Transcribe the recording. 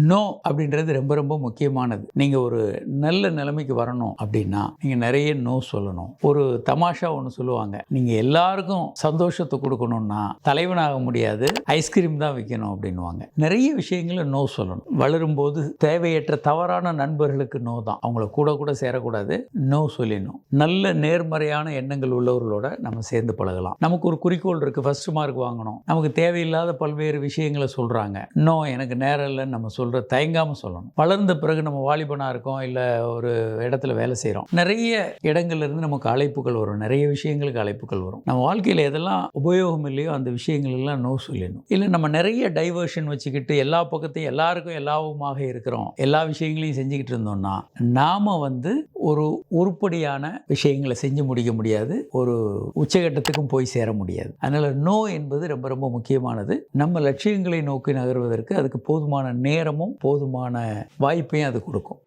No அப்படின்றது ரொம்ப ரொம்ப முக்கியமானது. நீங்கள் ஒரு நல்ல நிலைமைக்கு வரணும் அப்படின்னா நீங்கள் நிறைய நோ சொல்லணும். ஒரு தமாஷா ஒன்று சொல்லுவாங்க, நீங்கள் எல்லாருக்கும் சந்தோஷத்தை கொடுக்கணும்னா தலைவனாக முடியாது, ஐஸ்கிரீம் தான் விற்கணும் அப்படின்வாங்க. நிறைய விஷயங்களை நோ சொல்லணும். வளரும்போது தேவையற்ற தவறான நண்பர்களுக்கு நோ தான், அவங்கள கூட கூட சேரக்கூடாது, நோ சொல்லிடணும். நல்ல நேர்மறையான எண்ணங்கள் உள்ளவர்களோட நம்ம சேர்ந்து பழகலாம். நமக்கு ஒரு குறிக்கோள் இருக்குது, ஃபர்ஸ்ட் மார்க் வாங்கணும். நமக்கு தேவையில்லாத பல்வேறு விஷயங்களை சொல்கிறாங்க, நோ எனக்கு நேரம் இல்லைன்னு நம்ம சொல்கிற தயங்காமல் சொல்லணும். வளர்ந்த பிறகு நம்ம வாலிபனாக இருக்கோம், இல்லை ஒரு இடத்துல வேலை செய்கிறோம், நிறைய இடங்கள்லேருந்து நமக்கு அழைப்புகள் வரும், நிறைய விஷயங்களுக்கு அழைப்புகள் வரும். நம்ம வாழ்க்கையில் எதெல்லாம் உபயோகம் இல்லையோ அந்த விஷயங்களெல்லாம் நோ சொல்லிடணும். இல்லை நம்ம நிறைய டைவர்ஷன் வச்சுக்கிட்டு எல்லா பக்கத்தையும் எல்லாருக்கும் எல்லாவுமாக இருக்கிறோம், எல்லா விஷயங்களையும் செஞ்சுக்கிட்டு இருந்தோம்னா நாம் ஒரு உருப்படியான விஷயங்களை செஞ்சு முடிக்க முடியாது, ஒரு உச்சகட்டத்துக்கும் போய் சேர முடியாது. அதனால் நோ என்பது ரொம்ப ரொம்ப முக்கியமானது. நம்ம லட்சியங்களை நோக்கி நகர்வதற்கு அதுக்கு போதுமான நேரமும் போதுமான வாய்ப்பையும் அது கொடுக்கும்.